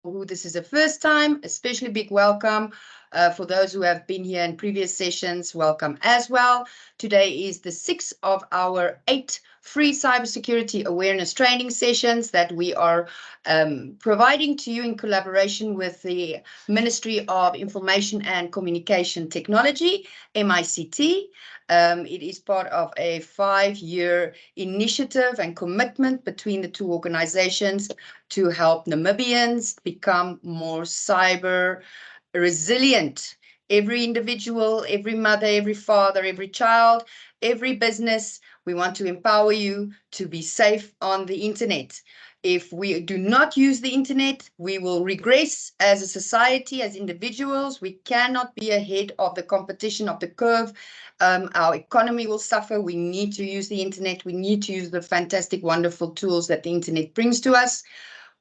who this is the first time, especially big welcome. For those who have been here in previous sessions, welcome as well. Today is the 6th of our 8 free cybersecurity awareness training sessions that we are providing to you in collaboration with the Ministry of Information and Communication Technology, MICT. It is part of a 5-year initiative and commitment between the two organizations to help Namibians become more cyber resilient. Every individual, every mother, every father, every child, every business, we want to empower you to be safe on the internet. If we do not use the internet, we will regress as a society, as individuals. We cannot be ahead of the competition, of the curve. Our economy will suffer. We need to use the internet. We need to use the fantastic, wonderful tools that the internet brings to us.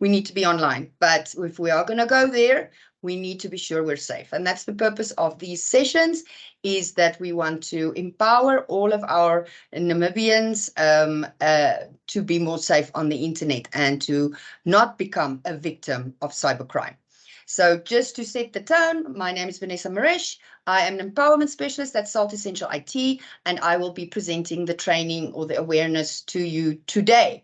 We need to be online. But if we are going to go there, we need to be sure we're safe. And that's the purpose of these sessions, is that we want to empower all of our Namibians to be more safe on the internet and to not become a victim of cybercrime. So just to set the tone, my name is Vanessa Maresh. I am an empowerment specialist at Salt Essential IT, and I will be presenting the training or the awareness to you today.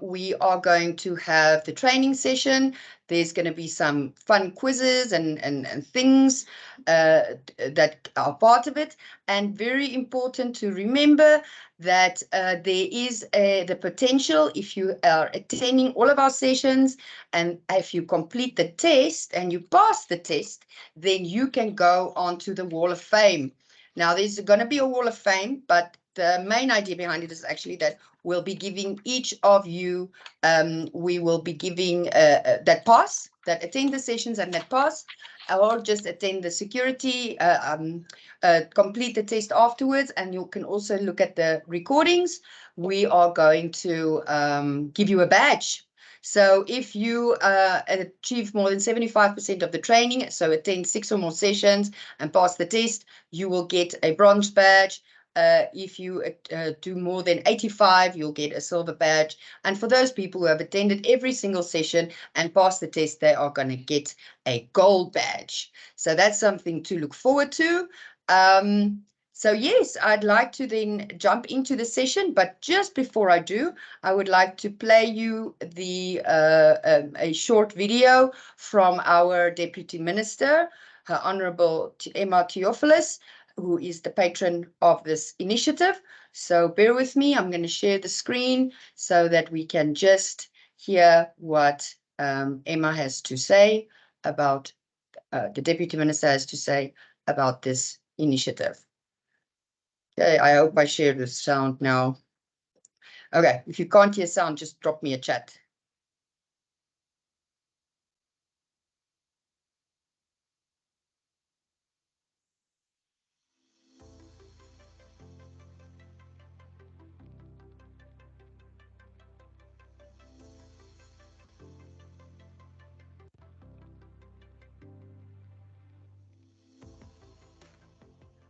We are going to have the training session. There's going to be some fun quizzes and things that are part of it. And very important to remember that there is the potential, if you are attending all of our sessions and if you complete the test and you pass the test, then you can go onto the Wall of Fame. Now, there's going to be a Wall of Fame, but the main idea behind it is actually that we'll be giving each of you, we will be giving that pass, that attend the sessions and that pass, or just attend the security, complete the test afterwards, and you can also look at the recordings. We are going to give you a badge. So if you achieve more than 75% of the training, so attend 6 or more sessions and pass the test, you will get a bronze badge. If you do more than 85, you'll get a silver badge. And for those people who have attended every single session and passed the test, they are going to get a gold badge. So that's something to look forward to. So yes, I'd like to then jump into the session, but just before I do, I would like to play you a short video from our Deputy Minister, Her Honourable Emma Theophilus, who is the patron of this initiative. So bear with me. I'm going to share the screen so that we can just hear what Emma has to say about, the Deputy Minister has to say about this initiative. Okay, I hope I share the sound now. Okay, if you can't hear sound, just drop me a chat.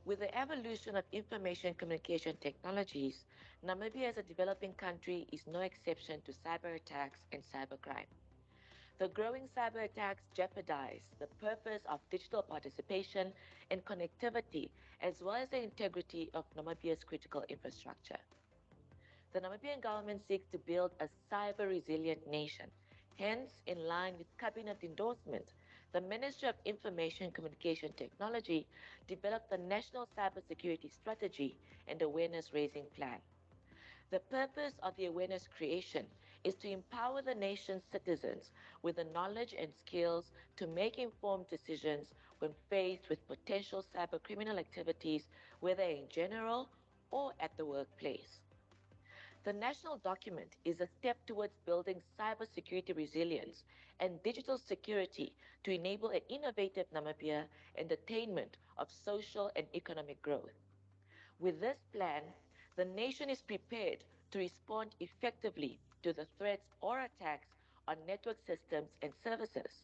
With the evolution of information communication technologies, Namibia as a developing country is no exception to cyber attacks and cybercrime. The growing cyber attacks jeopardize the purpose of digital participation and connectivity, as well as the integrity of Namibia's critical infrastructure. The Namibian government seeks to build a cyber resilient nation. Hence, in line with cabinet endorsement, the Ministry of Information Communication Technology developed the National Cybersecurity Strategy and Awareness Raising Plan. The purpose of the awareness creation is to empower the nation's citizens with the knowledge and skills to make informed decisions when faced with potential cybercriminal activities, whether in general or at the workplace. The national document is a step towards building cybersecurity resilience and digital security to enable an innovative Namibia and attainment of social and economic growth. With this plan, the nation is prepared to respond effectively to the threats or attacks on network systems and services.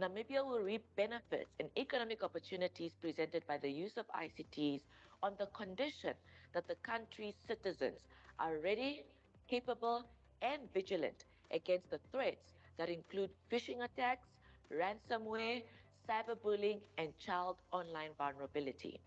Namibia will reap benefits and economic opportunities presented by the use of ICTs on the condition that the country's citizens are ready, capable, and vigilant against the threats that include phishing attacks, ransomware, cyberbullying, and child online vulnerability.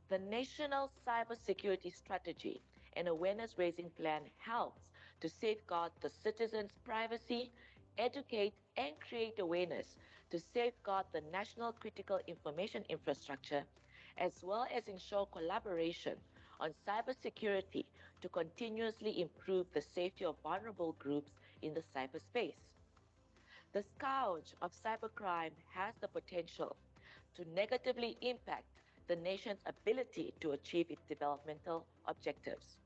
The National Cybersecurity Strategy and Awareness Raising Plan helps to safeguard the citizens' privacy, educate and create awareness to safeguard the national critical information infrastructure, as well as ensure collaboration on cybersecurity to continuously improve the safety of vulnerable groups in the cyberspace. The scourge of cybercrime has the potential to negatively impact the nation's ability to achieve its developmental objectives.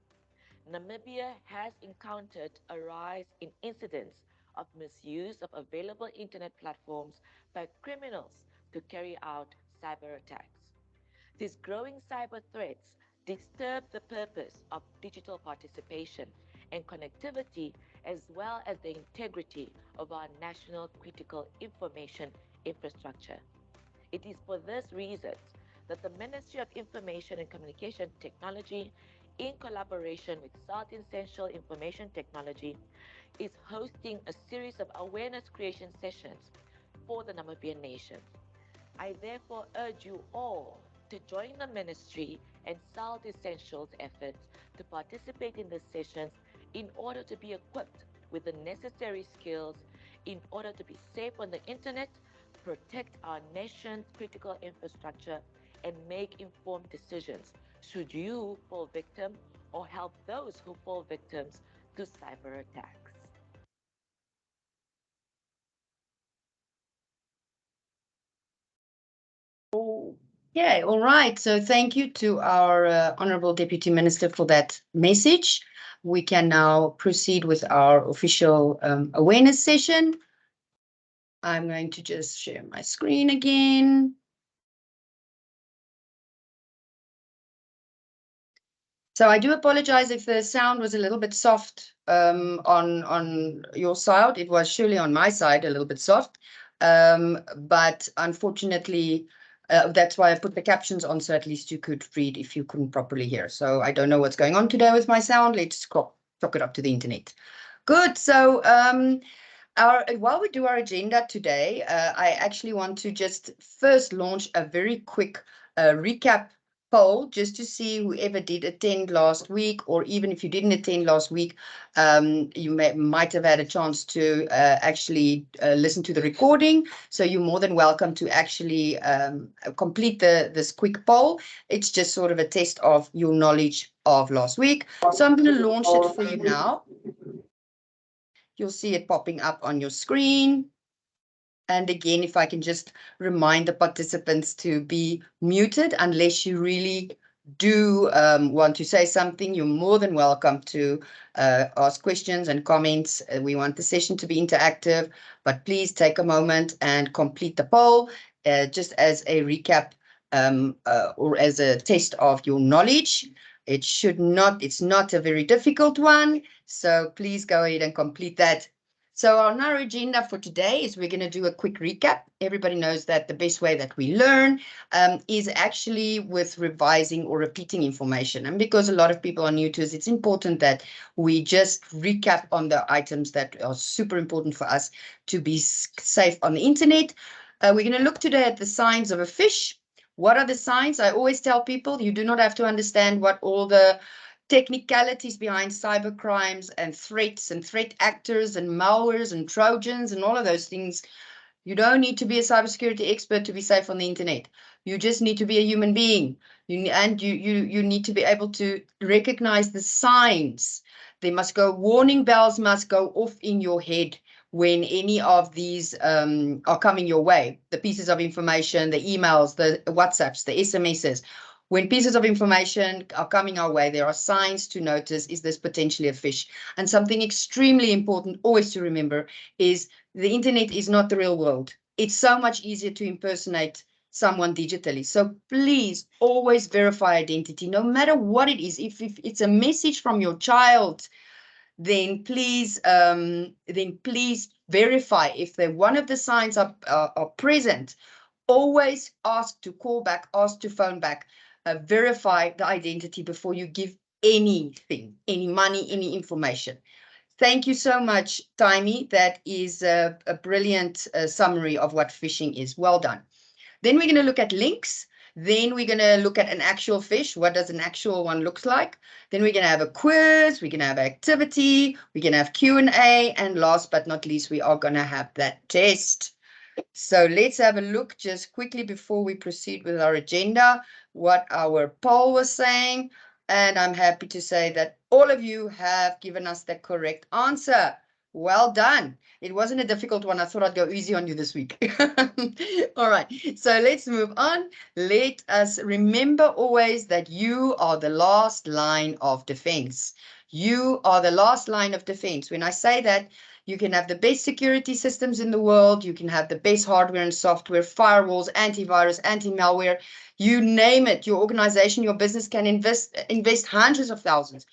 Namibia has encountered a rise in incidents of misuse of available internet platforms by criminals to carry out cyber attacks. These growing cyber threats disturb the purpose of digital participation and connectivity, as well as the integrity of our national critical information infrastructure. It is for this reason that the Ministry of Information and Communication Technology, in collaboration with South Essential Information Technology, is hosting a series of awareness creation sessions for the Namibian nation. I therefore urge you all to join the ministry and South Essentials efforts to participate in the sessions in order to be equipped with the necessary skills in order to be safe on the internet, protect our nation's critical infrastructure, and make informed decisions should you fall victim or help those who fall victims to cyber attacks. Okay, all right. So thank you to our Honorable Deputy Minister for that message. We can now proceed with our official awareness session. I'm going to just share my screen again. So I do apologize if the sound was a little bit soft on your side. It was surely on my side a little bit soft, but unfortunately, that's why I put the captions on, so at least you could read if you couldn't properly hear. So I don't know what's going on today with my sound. Let's chalk it up to the internet. Good. So while we do our agenda today, I actually want to just first launch a very quick recap poll just to see whoever did attend last week, or even if you didn't attend last week, you might have had a chance to actually listen to the recording. So you're more than welcome to actually complete this quick poll. It's just sort of a test of your knowledge of last week. So I'm going to launch it for you now. You'll see it popping up on your screen. And again, if I can just remind the participants to be muted unless you really do want to say something, you're more than welcome to ask questions and comments. We want the session to be interactive, but please take a moment and complete the poll just as a recap or as a test of your knowledge. It's not a very difficult one, so please go ahead and complete that. So on our agenda for today is we're going to do a quick recap. Everybody knows that the best way that we learn is actually with revising or repeating information. And because a lot of people are new to us, it's important that we just recap on the items that are super important for us to be safe on the internet. We're going to look today at the signs of a phish. What are the signs? I always tell people you do not have to understand what all the technicalities behind cyber crimes and threat actors and malwares and trojans and all of those things. You don't need to be a cybersecurity expert to be safe on the internet. You just need to be a human being. You need to be able to recognize the signs. Warning bells must go off in your head when any of these are coming your way. The pieces of information, the emails, the WhatsApps, the SMSs. When pieces of information are coming our way, there are signs to notice, is this potentially a phish? And something extremely important always to remember is the internet is not the real world. It's so much easier to impersonate someone digitally. So please always verify identity, no matter what it is. If it's a message from your child, then please verify if one of the signs are present. Always ask to call back, ask to phone back, verify the identity before you give anything, any money, any information. Thank you so much, Taimi. That is a brilliant summary of what phishing is. Well done. Then we're going to look at links. Then we're going to look at an actual fish. What does an actual one look like? Then we're going to have a quiz. We're going to have activity. We're going to have Q&A. And last but not least, we are going to have that test. So let's have a look just quickly before we proceed with our agenda, what our poll was saying. And I'm happy to say that all of you have given us the correct answer. Well done. It wasn't a difficult one. I thought I'd go easy on you this week. All right, so let's move on. Let us remember always that you are the last line of defense. You are the last line of defense. When I say that, you can have the best security systems in the world. You can have the best hardware and software, firewalls, antivirus, anti-malware, you name it. Your organization, your business can invest hundreds of thousands.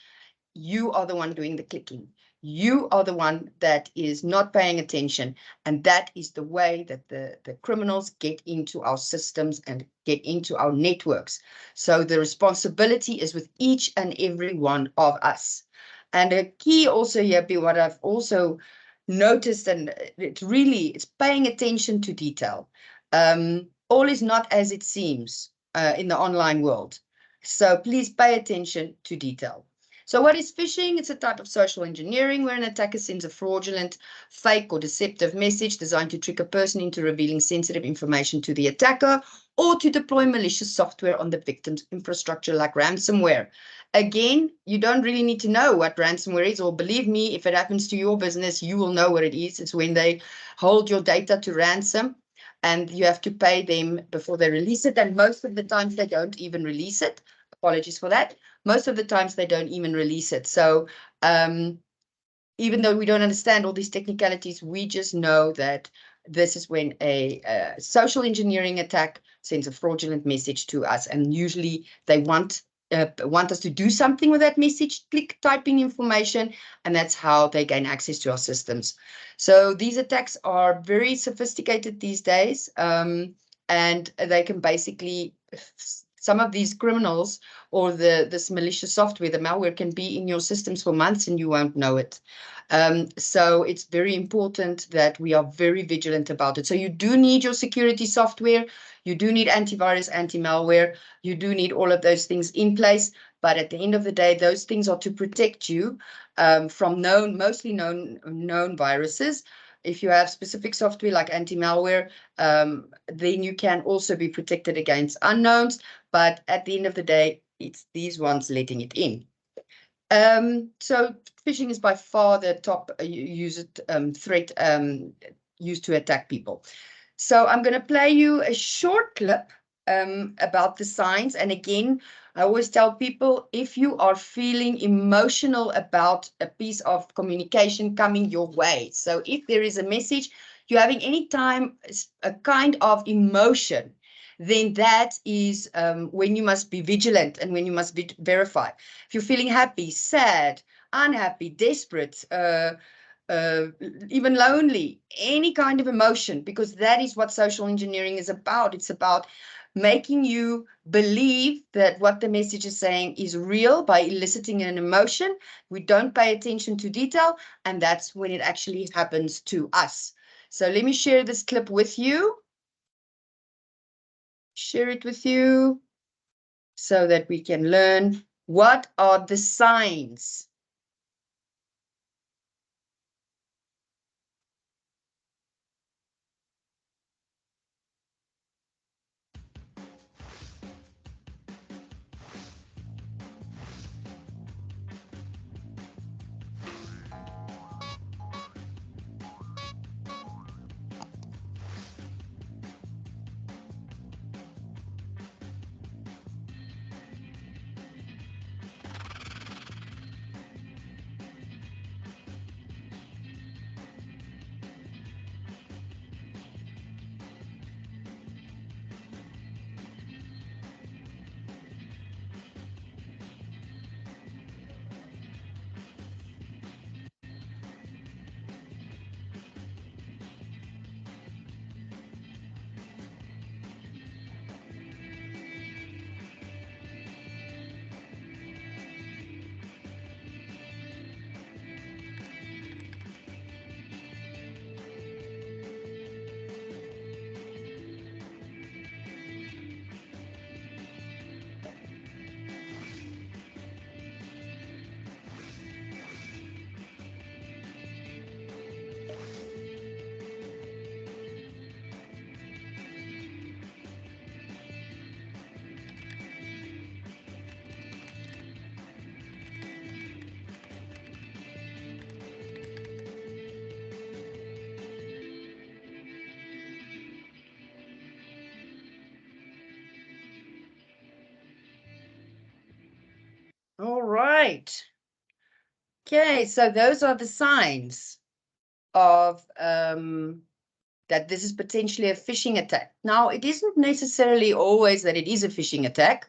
You are the one doing the clicking. You are the one that is not paying attention. And that is the way that the criminals get into our systems and get into our networks. So the responsibility is with each and every one of us. And a key also here, be what I've also noticed, and it's paying attention to detail. All is not as it seems in the online world. So please pay attention to detail. So what is phishing? It's a type of social engineering where an attacker sends a fraudulent, fake, or deceptive message designed to trick a person into revealing sensitive information to the attacker or to deploy malicious software on the victim's infrastructure like ransomware. Again, you don't really need to know what ransomware is, or believe me, if it happens to your business, you will know what it is. It's when they hold your data to ransom and you have to pay them before they release it. And most of the times they don't even release it. Apologies for that. Most of the times they don't even release it. So even though we don't understand all these technicalities, we just know that this is when a social engineering attack sends a fraudulent message to us. And usually they want us to do something with that message, click typing information, and that's how they gain access to our systems. So these attacks are very sophisticated these days, and they can basically, some of these criminals or this malicious software, the malware, can be in your systems for months and you won't know it. So it's very important that we are very vigilant about it. So you do need your security software, you do need antivirus, anti-malware, you do need all of those things in place. But at the end of the day, those things are to protect you from mostly known viruses. If you have specific software like anti-malware, then you can also be protected against unknowns. But at the end of the day, it's these ones letting it in. So phishing is by far the top used threat used to attack people. So I'm going to play you a short clip about the signs. And again, I always tell people, if you are feeling emotional about a piece of communication coming your way, so if there is a message, you're having any time a kind of emotion, then that is when you must be vigilant and when you must verify. If you're feeling happy, sad, unhappy, desperate, even lonely, any kind of emotion, because that is what social engineering is about. It's about making you believe that what the message is saying is real by eliciting an emotion. We don't pay attention to detail, and that's when it actually happens to us. So let me share this clip with you. Share it with you so that we can learn what are the signs. Great. Okay, so those are the signs of that this is potentially a phishing attack. Now, it isn't necessarily always that it is a phishing attack.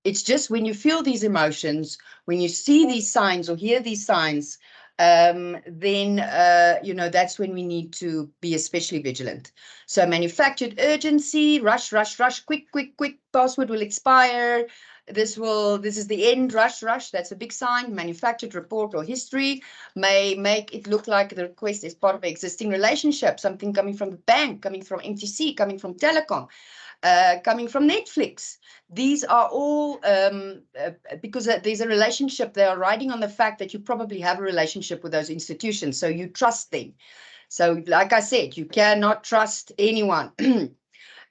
It's just when you feel these emotions, when you see these signs or hear these signs, then, that's when we need to be especially vigilant. So manufactured urgency, rush, rush, rush, quick, quick, quick, password will expire. This is the end, rush, rush. That's a big sign. Manufactured report or history may make it look like the request is part of an existing relationship, something coming from the bank, coming from MTC, coming from telecom, coming from Netflix. These are all because there's a relationship. They are riding on the fact that you probably have a relationship with those institutions, so you trust them. So like I said, you cannot trust anyone.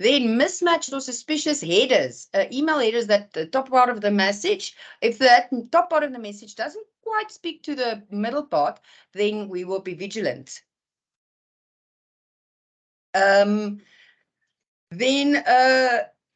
Then mismatched or suspicious headers, email headers, that the top part of the message, if that top part of the message doesn't quite speak to the middle part, then we will be vigilant. Then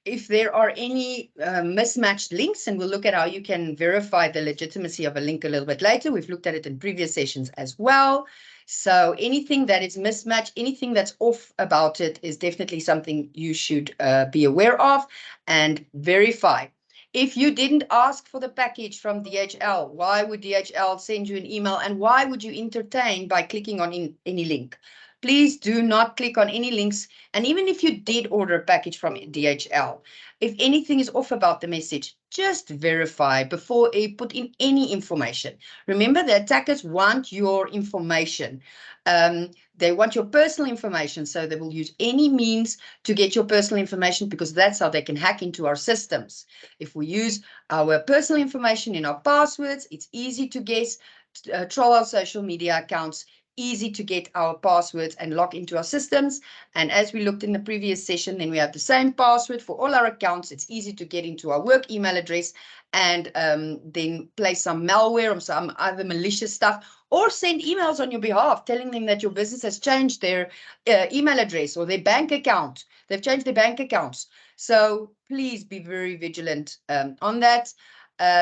if there are any mismatched links, and we'll look at how you can verify the legitimacy of a link a little bit later. We've looked at it in previous sessions as well. So anything that is mismatched, anything that's off about it is definitely something you should be aware of and verify. If you didn't ask for the package from DHL, why would DHL send you an email, and why would you entertain by clicking on any link? Please do not click on any links. And even if you did order a package from DHL, if anything is off about the message, just verify before you put in any information. Remember, the attackers want your information. They want your personal information, so they will use any means to get your personal information, because that's how they can hack into our systems. If we use our personal information in our passwords, it's easy to guess, troll our social media accounts, easy to get our passwords and log into our systems. And as we looked in the previous session, then we have the same password for all our accounts. It's easy to get into our work email address and then play some malware or some other malicious stuff, or send emails on your behalf telling them that your business has changed their email address or their bank account. They've changed their bank accounts. So please be very vigilant on that.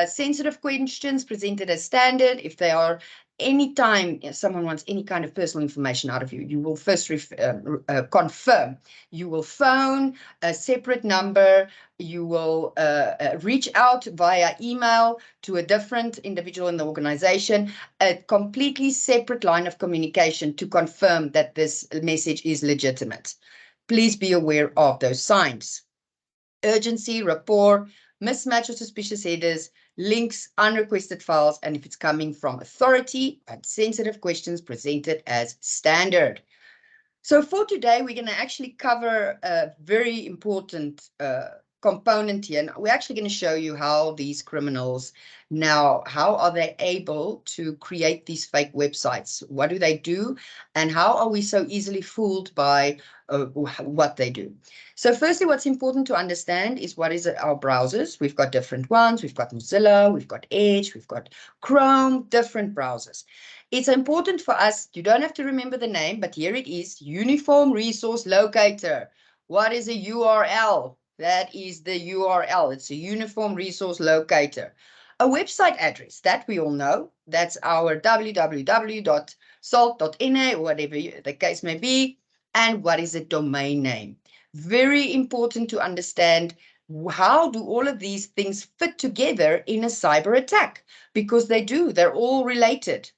Sensitive questions presented as standard. If they are anytime someone wants any kind of personal information out of you, you will first confirm. You will phone a separate number. You will reach out via email to a different individual in the organization, a completely separate line of communication to confirm that this message is legitimate. Please be aware of those signs. Urgency, rapport, mismatch or suspicious headers, links, unrequested files, and if it's coming from authority, and sensitive questions presented as standard. So for today, we're going to actually cover a very important component here. And we're actually going to show you how these criminals now, how are they able to create these fake websites? What do they do? And how are we so easily fooled by what they do? So firstly, what's important to understand is what is our browsers. We've got different ones. We've got Mozilla, we've got Edge, we've got Chrome, different browsers. It's important for us, you don't have to remember the name, but here it is, Uniform Resource Locator. What is a URL? That is the URL. It's a Uniform Resource Locator. A website address, that we all know. That's our www.salt.na, or whatever the case may be. And what is a domain name? Very important to understand how do all of these things fit together in a cyber attack, because they do, they're all related.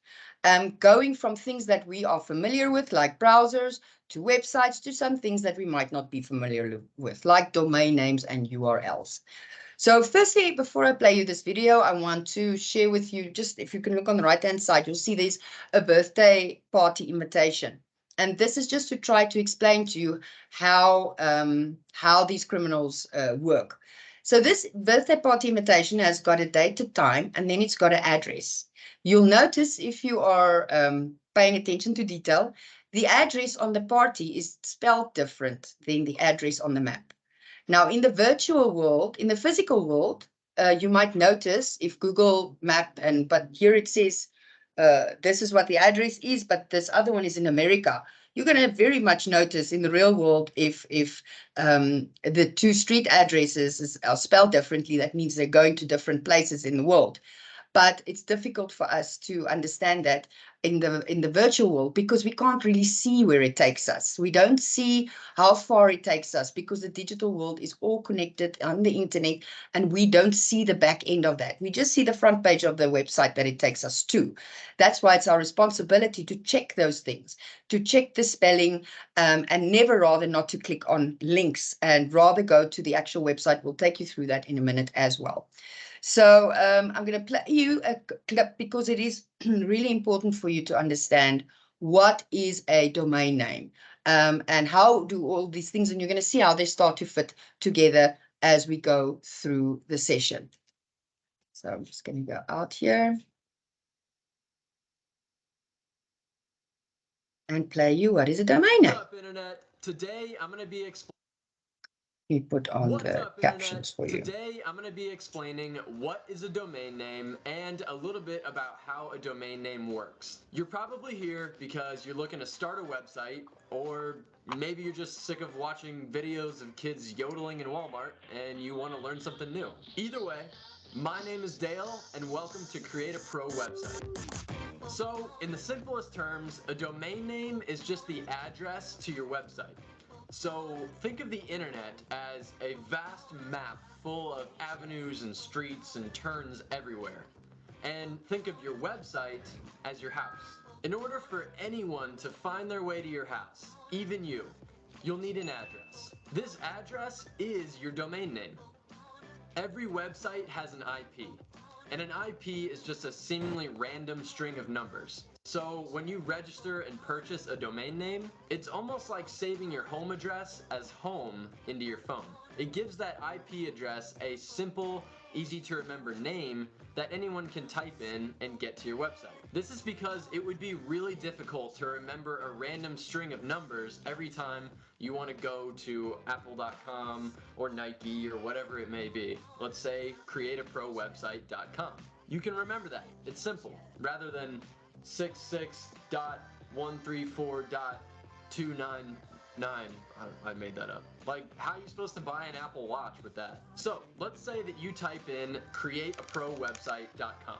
Going from things that we are familiar with, like browsers, to websites, to some things that we might not be familiar with, like domain names and URLs. So firstly, before I play you this video, I want to share with you, just if you can look on the right-hand side, you'll see there's a birthday party invitation. And this is just to try to explain to you how these criminals work. So this birthday party invitation has got a date, a time, and then it's got an address. You'll notice, if you are paying attention to detail, the address on the party is spelled different than the address on the map. Now, in the virtual world, in the physical world, you might notice if Google Map, but here it says this is what the address is, but this other one is in America. You're going to very much notice in the real world if the two street addresses are spelled differently. That means they're going to different places in the world. But it's difficult for us to understand that in the virtual world, because we can't really see where it takes us. We don't see how far it takes us, because the digital world is all connected on the internet, and we don't see the back end of that. We just see the front page of the website that it takes us to. That's why it's our responsibility to check those things, to check the spelling, and never rather not to click on links, and rather go to the actual website. We'll take you through that in a minute as well. So I'm going to play you a clip, because it is really important for you to understand what is a domain name, and how do all these things, and you're going to see how they start to fit together as we go through the session. So I'm just going to go out here and play you what is a domain name. What's up, Internet? Today I'm going to be explaining. We put on the captions for you. Today I'm going to be explaining what is a domain name and a little bit about how a domain name works. You're probably here because you're looking to start a website, or maybe you're just sick of watching videos of kids yodeling in Walmart and you want to learn something new. Either way, my name is Dale and welcome to Create a Pro Website. So, in the simplest terms, a domain name is just the address to your website. So think of the internet as a vast map full of avenues and streets and turns everywhere. And think of your website as your house. In order for anyone to find their way to your house, even you'll need an address. This address is your domain name. Every website has an IP, and an IP is just a seemingly random string of numbers. So when you register and purchase a domain name, it's almost like saving your home address as home into your phone. It gives that IP address a simple, easy to remember name that anyone can type in and get to your website. This is because it would be really difficult to remember a random string of numbers every time you want to go to apple.com or Nike or whatever it may be. Let's say createaprowebsite.com. You can remember that. It's simple. Rather than 66.134.299. I made that up. Like, how are you supposed to buy an Apple Watch with that? So, let's say that you type in createaprowebsite.com.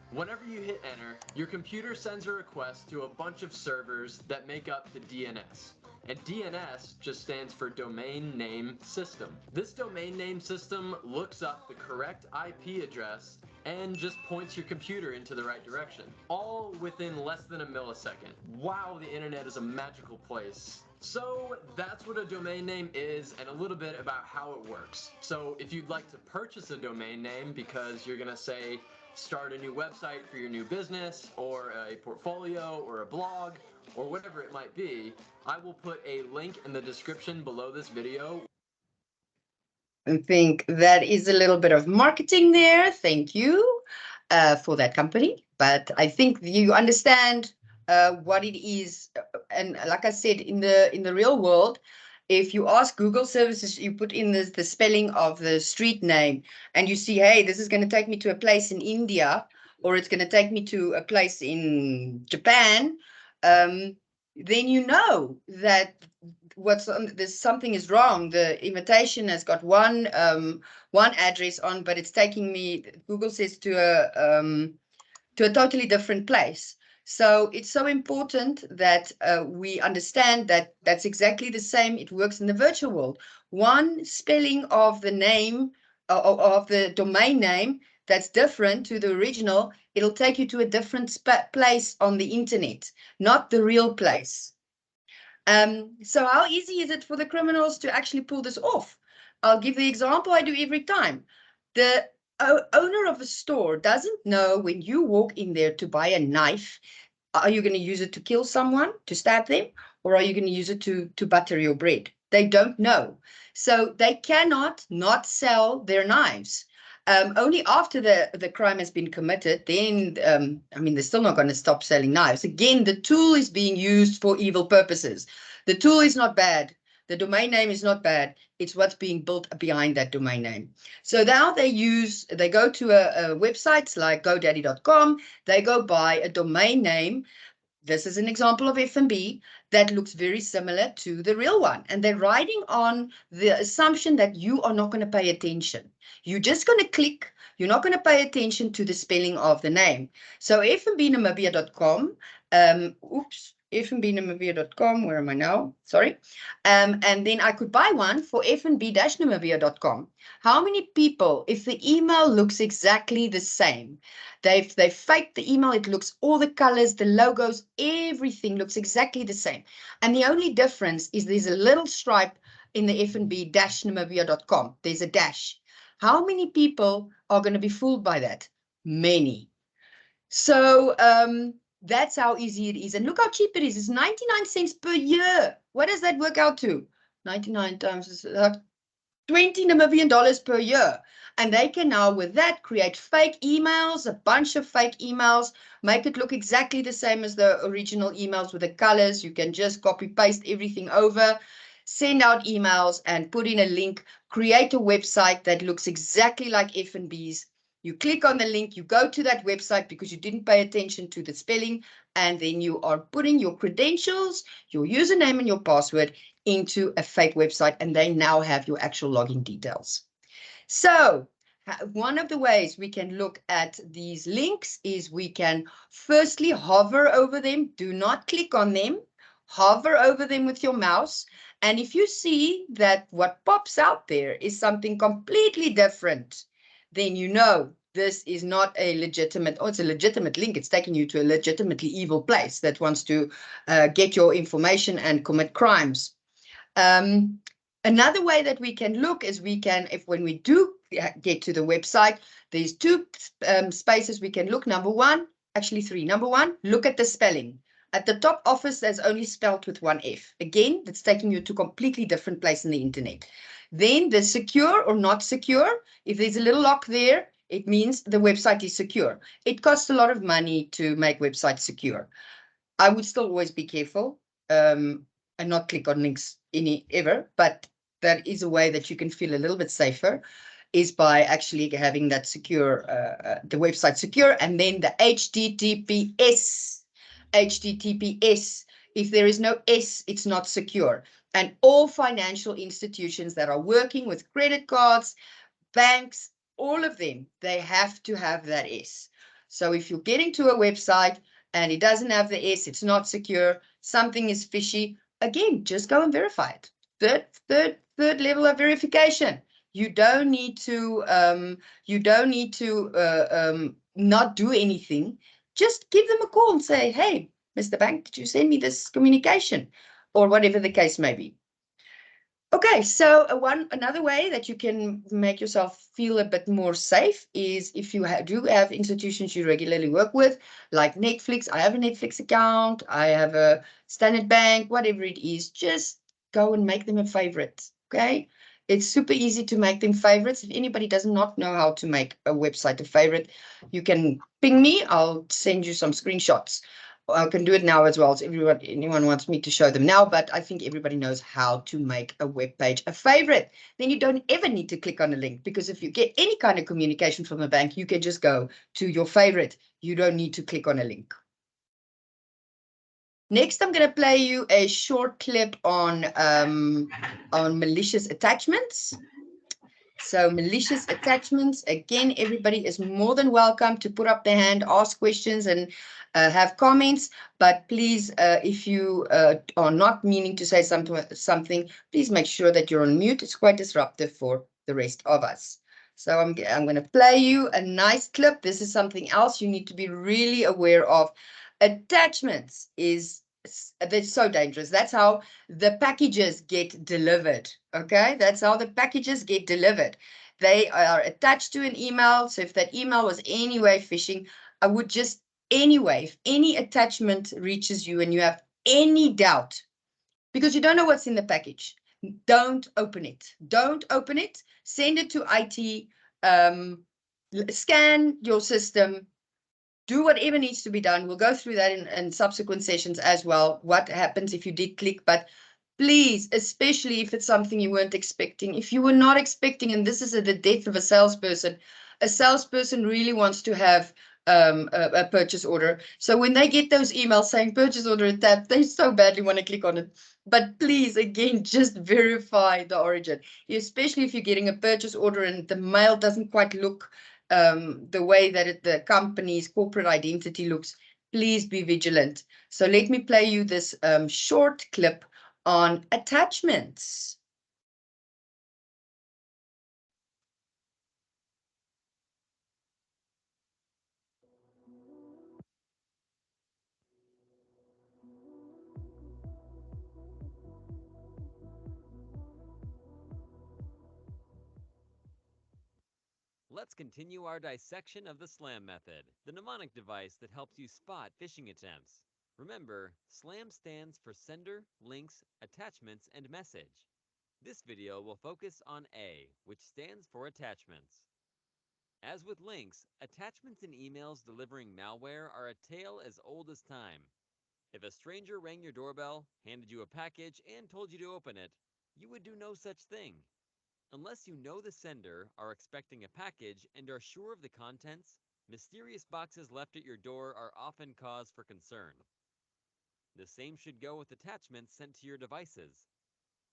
Whenever you hit enter, your computer sends a request to a bunch of servers that make up the DNS. And DNS just stands for Domain Name System. This domain name system looks up the correct IP address and just points your computer into the right direction, all within less than a millisecond. Wow, the internet is a magical place. So that's what a domain name is, and a little bit about how it works. So if you'd like to purchase a domain name because you're gonna say start a new website for your new business, or a portfolio, or a blog, or whatever it might be, I will put a link in the description below this video. I think that is a little bit of marketing there. Thank you for that company. But I think you understand what it is. And like I said, in the real world, if you ask Google services, you put in the spelling of the street name, and you see, hey, this is going to take me to a place in India, or it's going to take me to a place in Japan, then you know that there's something is wrong. The invitation has got one address on, but it's taking me, Google says, to a totally different place. So it's so important that we understand that that's exactly the same. It works in the virtual world. One spelling of the name of the domain name that's different to the original, it'll take you to a different place on the internet, not the real place. So how easy is it for the criminals to actually pull this off? I'll give the example I do every time. The owner of a store doesn't know when you walk in there to buy a knife, are you going to use it to kill someone, to stab them, or are you going to use it to butter your bread? They don't know. So they cannot not sell their knives. Only after the crime has been committed, then, I mean, they're still not going to stop selling knives. Again, the tool is being used for evil purposes. The tool is not bad. The domain name is not bad. It's what's being built behind that domain name. So now they go to a websites like GoDaddy.com. They go buy a domain name. This is an example of F&B that looks very similar to the real one. And they're riding on the assumption that you are not going to pay attention. You're just going to click. you're not going to pay attention to the spelling of the name. So fnbnamibia.com, fnbnamibia.com, where am I now? Sorry. And then I could buy one for fnb-namibia.com. How many people, if the email looks exactly the same, they've faked the email, it looks, all the colors, the logos, everything looks exactly the same. And the only difference is there's a little stripe in the fnb-namibia.com. There's a dash. How many people are going to be fooled by that? Many. So that's how easy it is. And look how cheap it is. It's 99 cents per year. What does that work out to? 99 times 20 Namibian dollars per year. And they can now, with that, create fake emails, a bunch of fake emails, make it look exactly the same as the original emails with the colors. You can just copy paste everything over, send out emails and put in a link, create a website that looks exactly like FNB's. You click on the link, you go to that website because you didn't pay attention to the spelling, and then you are putting your credentials, your username and your password into a fake website, and they now have your actual login details. So one of the ways we can look at these links is we can firstly hover over them. Do not click on them. Hover over them with your mouse. And if you see that what pops out there is something completely different, then you know this is not a legitimate, or it's a legitimate link. It's taking you to a legitimately evil place that wants to get your information and commit crimes. Another way that we can look is we can, if when we do get to the website, there's two spaces we can look. Number one, actually three. Number one, look at the spelling. At the top, office, there's only spelled with one F. Again, that's taking you to a completely different place in the internet. Then the secure or not secure, if there's a little lock there, it means the website is secure. It costs a lot of money to make websites secure. I would still always be careful and not click on links ever, but that is a way that you can feel a little bit safer, is by actually having that secure, the website secure, and then the HTTPS. HTTPS, if there is no S, it's not secure. And all financial institutions that are working with credit cards, banks, all of them, they have to have that S. So if you're getting to a website and it doesn't have the S, it's not secure, something is fishy, again, just go and verify it. Third level of verification. You don't need to not do anything. Just give them a call and say, hey, Mr. Bank, did you send me this communication? Or whatever the case may be. Okay, so another way that you can make yourself feel a bit more safe is if you do have institutions you regularly work with, like Netflix. I have a Netflix account, I have a Standard Bank, whatever it is, just go and make them a favorite, okay? It's super easy to make them favorites. If anybody does not know how to make a website a favorite, you can ping me, I'll send you some screenshots. I can do it now as well. So anyone wants me to show them now, but I think everybody knows how to make a web page a favorite. Then you don't ever need to click on a link, because if you get any kind of communication from a bank, you can just go to your favorite. You don't need to click on a link. Next, I'm going to play you a short clip on malicious attachments. So malicious attachments, again, everybody is more than welcome to put up their hand, ask questions, and have comments. But please, if you are not meaning to say something, please make sure that you're on mute. It's quite disruptive for the rest of us. So I'm going to play you a nice clip. This is something else you need to be really aware of. Attachments they're so dangerous. That's how the packages get delivered. Okay, that's how the packages get delivered. They are attached to an email. So if that email was anyway phishing, I would just anyway, if any attachment reaches you and you have any doubt, because you don't know what's in the package, don't open it. Don't open it. Send it to IT. Scan your system. Do whatever needs to be done. We'll go through that in subsequent sessions as well, what happens if you did click. But please, especially if it's something you weren't expecting, if you were not expecting, and this is the death of a salesperson really wants to have a purchase order. So when they get those emails saying purchase order attached, they so badly want to click on it. But please, again, just verify the origin, especially if you're getting a purchase order and the mail doesn't quite look the way that the company's corporate identity looks, please be vigilant. So let me play you this short clip on attachments. Let's continue our dissection of the SLAM method, the mnemonic device that helps you spot phishing attempts. Remember, SLAM stands for Sender, Links, Attachments, and Message. This video will focus on A, which stands for Attachments. As with links, attachments in emails delivering malware are a tale as old as time. If a stranger rang your doorbell, handed you a package, and told you to open it, you would do no such thing. Unless you know the sender, are expecting a package, and are sure of the contents, mysterious boxes left at your door are often cause for concern. The same should go with attachments sent to your devices.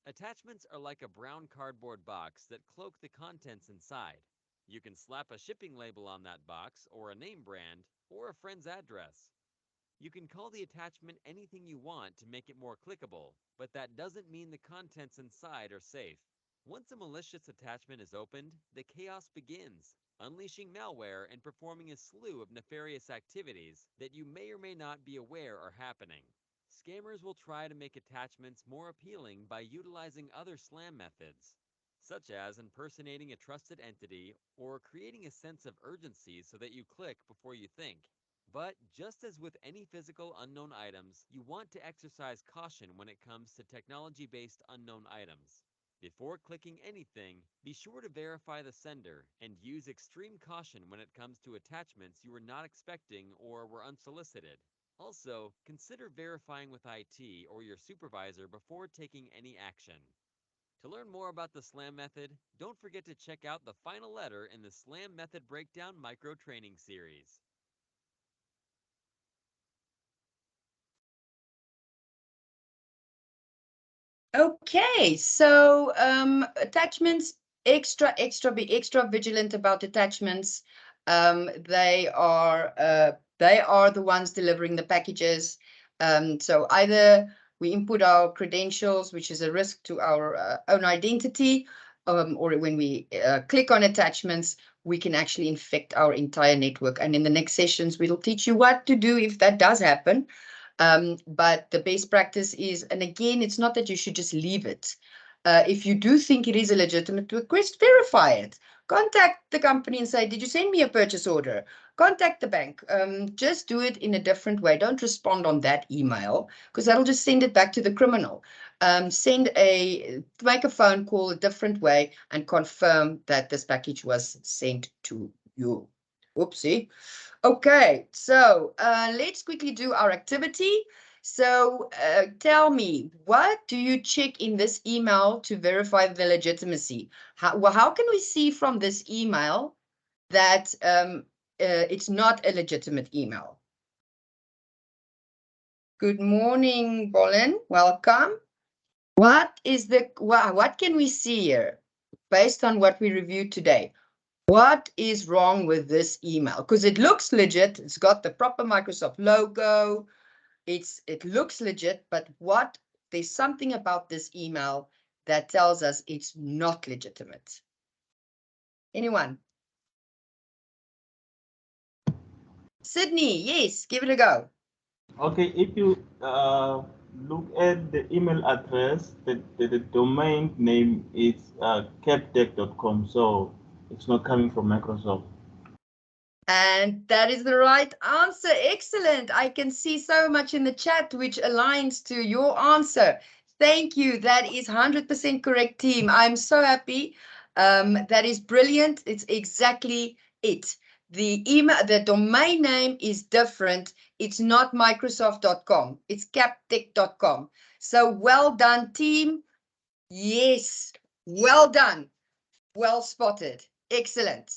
Attachments are like a brown cardboard box that cloak the contents inside. You can slap a shipping label on that box, or a name brand, or a friend's address. You can call the attachment anything you want to make it more clickable, but that doesn't mean the contents inside are safe. Once a malicious attachment is opened, the chaos begins, unleashing malware and performing a slew of nefarious activities that you may or may not be aware are happening. Scammers will try to make attachments more appealing by utilizing other SLAM methods, such as impersonating a trusted entity or creating a sense of urgency so that you click before you think. But just as with any physical unknown items, you want to exercise caution when it comes to technology-based unknown items. Before clicking anything, be sure to verify the sender and use extreme caution when it comes to attachments you were not expecting or were unsolicited. Also, consider verifying with IT or your supervisor before taking any action. To learn more about the SLAM method, don't forget to check out the final letter in the SLAM method breakdown micro training series. Okay, so attachments, be extra vigilant about attachments. They are the ones delivering the packages. So either we input our credentials, which is a risk to our own identity, or when we click on attachments, we can actually infect our entire network. And in the next sessions, we'll teach you what to do if that does happen. But the best practice is, and again, it's not that you should just leave it. If you do think it is a legitimate request, verify it. Contact the company and say, did you send me a purchase order? Contact the bank. Just do it in a different way. Don't respond on that email, because that'll just send it back to the criminal. Make a phone call a different way and confirm that this package was sent to you. Oopsie. Okay, so let's quickly do our activity. So tell me, what do you check in this email to verify the legitimacy? How can we see from this email that it's not a legitimate email? Good morning, Bolin. Welcome. What can we see here based on what we reviewed today? What is wrong with this email? Because it looks legit. It's got the proper Microsoft logo. It looks legit, but there's something about this email that tells us it's not legitimate. Anyone? Sydney, yes, give it a go. Okay, if you look at the email address, the domain name is captech.com, so it's not coming from Microsoft. And that is the right answer. Excellent. I can see so much in the chat which aligns to your answer. Thank you. That is 100% correct, team. I'm so happy. That is brilliant. It's exactly it. The domain name is different. It's not Microsoft.com. It's captech.com. So well done, team. Yes, well done. Well spotted. Excellent.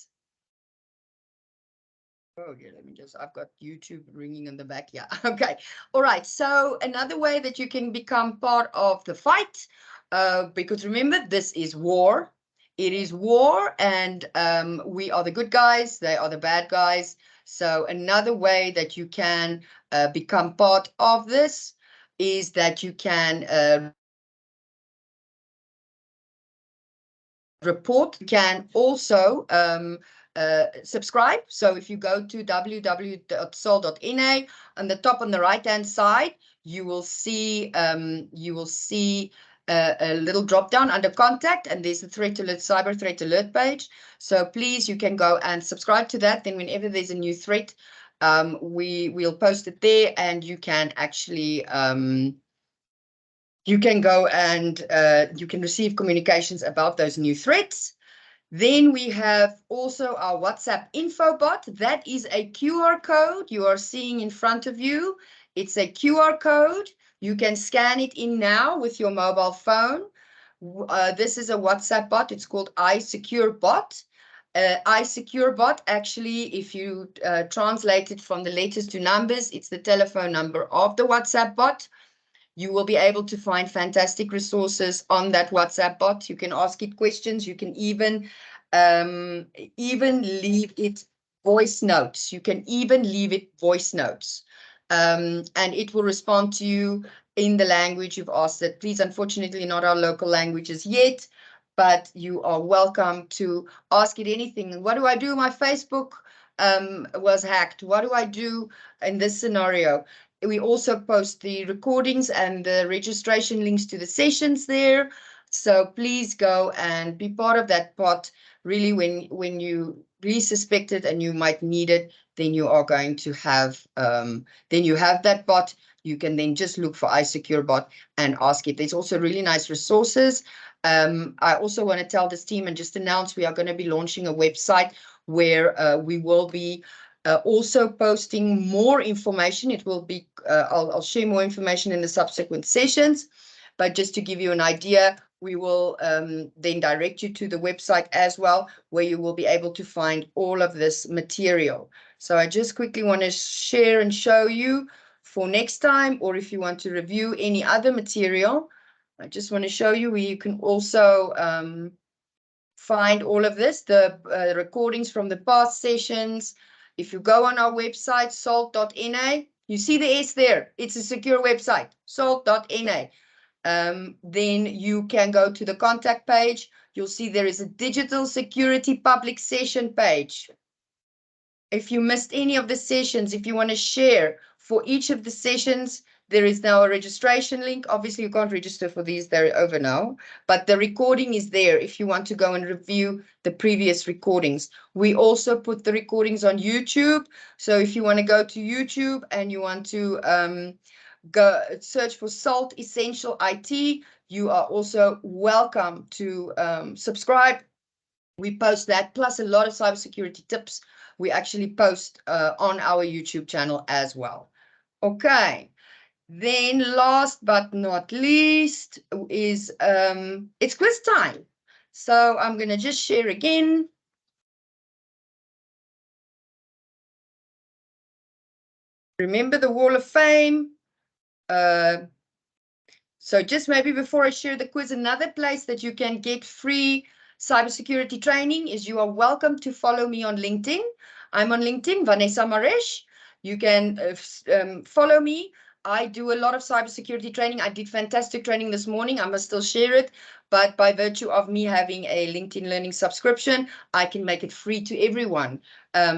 Oh, yeah, I've got YouTube ringing in the back. Yeah, okay. All right. So another way that you can become part of the fight, because remember, this is war. It is war, and we are the good guys, they are the bad guys. So another way that you can become part of this is that you can report. You can also subscribe. So if you go to www.sol.na, on the top on the right hand side, you will see a little drop down under contact, and there's the threat alert, cyber threat alert page. So please, you can go and subscribe to that. Then whenever there's a new threat, we'll post it there, and you can actually you can go and you can receive communications about those new threats. Then we have also our WhatsApp info bot. That is a QR code you are seeing in front of you. It's a QR code. You can scan it in now with your mobile phone. This is a WhatsApp bot. It's called iSecureBot. iSecureBot, actually, if you translate it from the letters to numbers, it's the telephone number of the WhatsApp bot. You will be able to find fantastic resources on that WhatsApp bot. You can ask it questions. You can even leave it voice notes. You can even leave it voice notes. And it will respond to you in the language you've asked it. Please, unfortunately, not our local languages yet, but you are welcome to ask it anything. What do I do? My Facebook was hacked. What do I do in this scenario? We also post the recordings and the registration links to the sessions there. So please go and be part of that bot. Really, when you really suspect it and you might need it, then you are going to have then you have that bot. You can then just look for iSecureBot and ask it. There's also really nice resources. I also want to tell this team and just announce we are going to be launching a website where we will be also posting more information. It will be, I'll share more information in the subsequent sessions, but just to give you an idea, we will then direct you to the website as well, where you will be able to find all of this material. So I just quickly want to share and show you for next time, or if you want to review any other material, I just want to show you where you can also find all of this, the recordings from the past sessions. If you go on our website, salt.na, you see the S there. It's a secure website, salt.na. Then you can go to the contact page. You'll see there is a digital security public session page. If you missed any of the sessions, if you want to share for each of the sessions, there is now a registration link. Obviously, you can't register for these, they're over now, but the recording is there if you want to go and review the previous recordings. We also put the recordings on YouTube. So if you want to go to YouTube and you want to go search for Salt Essential IT, you are also welcome to subscribe. We post that, plus a lot of cybersecurity tips we actually post on our YouTube channel as well. Okay, then last but not least is it's quiz time. So I'm going to just share again. Remember the Wall of Fame. So just maybe before I share the quiz, another place that you can get free cybersecurity training is you are welcome to follow me on LinkedIn. I'm on LinkedIn, Vanessa Maresh. You can follow me. I do a lot of cybersecurity training. I did fantastic training this morning. I must still share it. But by virtue of me having a LinkedIn Learning subscription, I can make it free to everyone.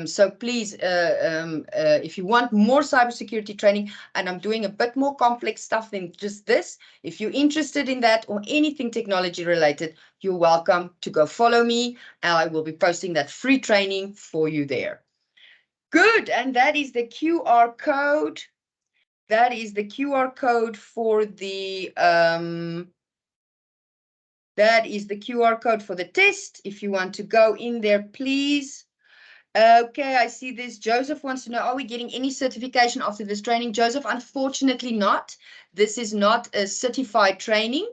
So please, if you want more cybersecurity training, and I'm doing a bit more complex stuff than just this, if you're interested in that or anything technology related, you're welcome to go follow me, and I will be posting that free training for you there. Good, and that is the QR code. That is the QR code for the test. If you want to go in there, please. Okay, I see this. Joseph wants to know, are we getting any certification after this training? Joseph, unfortunately not. This is not a certified training.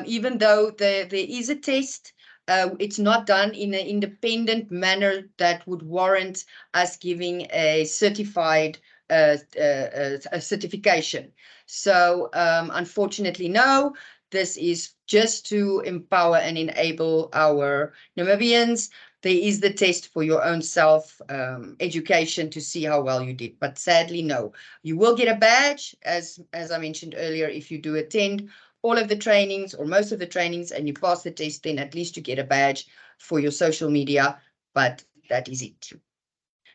Even though there is a test, it's not done in an independent manner that would warrant us giving a certified a certification. So unfortunately, no. this is just to empower and enable our Namibians. There is the test for your own self education to see how well you did. But sadly, no. You will get a badge, as I mentioned earlier, if you do attend all of the trainings or most of the trainings and you pass the test, then at least you get a badge for your social media. But that is it.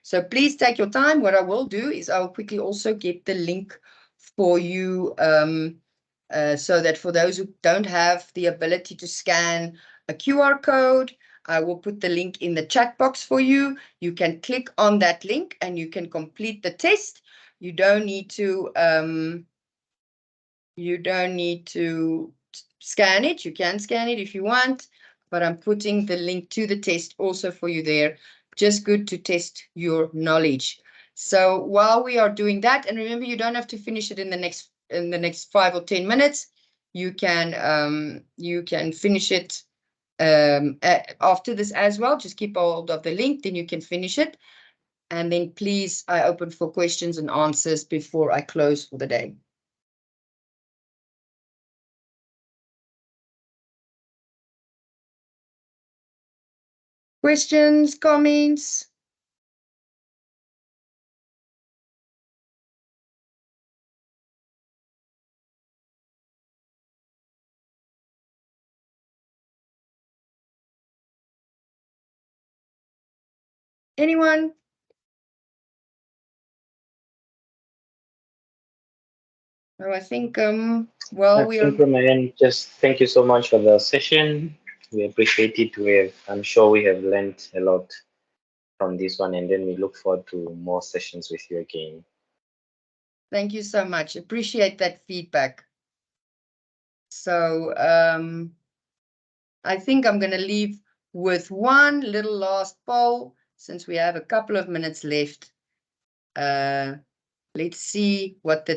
So please take your time. What I will do is I'll quickly also get the link for you so that for those who don't have the ability to scan a QR code, I will put the link in the chat box for you. You can click on that link and you can complete the test. You don't need to scan it. You can scan it if you want, but I'm putting the link to the test also for you there. Just good to test your knowledge. So while we are doing that, and remember, you don't have to finish it in the next 5 or 10 minutes. You can finish it after this as well. Just keep hold of the link, then you can finish it. And then please, I open for questions and answers before I close for the day. Questions, comments? Anyone? Oh, I think well, we are. From my end, just thank you so much for the session. We appreciate it. I'm sure we have learned a lot from this one, and then we look forward to more sessions with you again. Thank you so much. Appreciate that feedback. So I think I'm going to leave with one little last poll since we have a couple of minutes left. Let's see what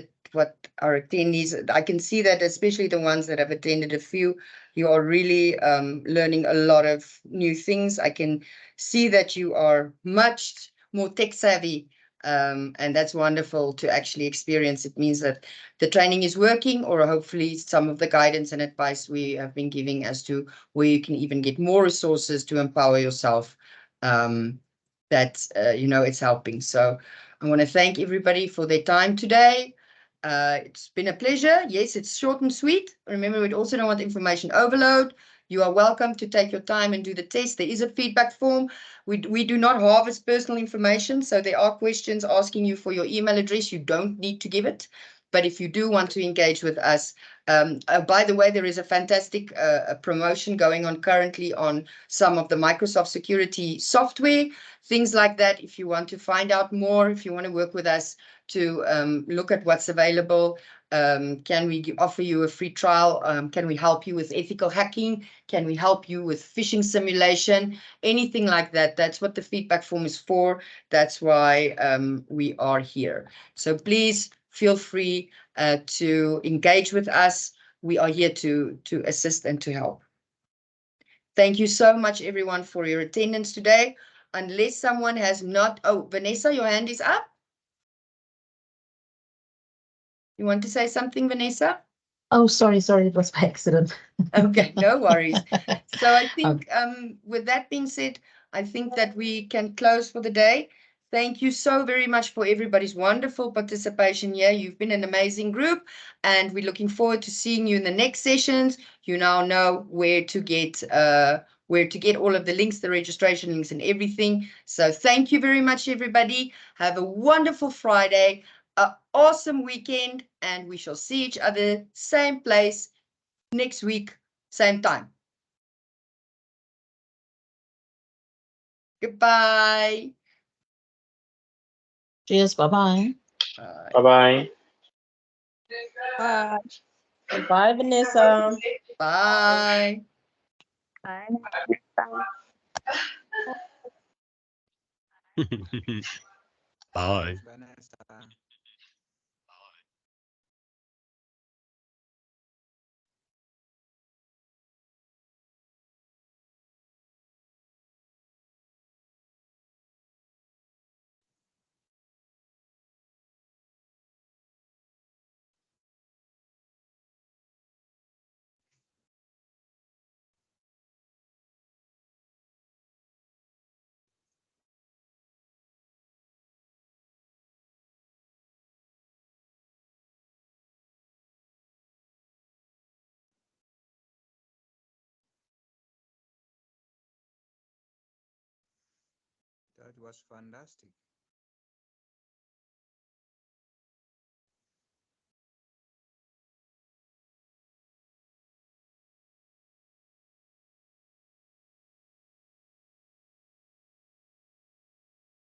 our attendees. I can see that especially the ones that have attended a few, you are really learning a lot of new things. I can see that you are much more tech savvy, and that's wonderful to actually experience. It means that the training is working, or hopefully some of the guidance and advice we have been giving as to where you can even get more resources to empower yourself, that it's helping. So I want to thank everybody for their time today. It's been a pleasure. Yes, it's short and sweet. Remember, we also don't want information overload. You are welcome to take your time and do the test. There is a feedback form. We do not harvest personal information, so there are questions asking you for your email address. You don't need to give it. But if you do want to engage with us, by the way, there is a fantastic promotion going on currently on some of the Microsoft security software, things like that. If you want to find out more, if you want to work with us to look at what's available, can we offer you a free trial? Can we help you with ethical hacking? Can we help you with phishing simulation? Anything like that. That's what the feedback form is for. That's why we are here. So please feel free to engage with us. We are here to assist and to help. Thank you so much, everyone, for your attendance today. Unless someone has not... Oh, Vanessa, your hand is up. You want to say something, Vanessa? Oh, sorry, it was by accident. Okay, no worries. So I think with that being said, I think that we can close for the day. Thank you so very much for everybody's wonderful participation here. You've been an amazing group, and we're looking forward to seeing you in the next sessions. You now know where to get all of the links, the registration links and everything. So thank you very much, everybody. Have a wonderful Friday, an awesome weekend, and we shall see each other same place next week, same time. Goodbye. Cheers, bye-bye. Bye-bye. Bye. Bye, Vanessa. Bye. Bye. Bye. Vanessa. That was fantastic.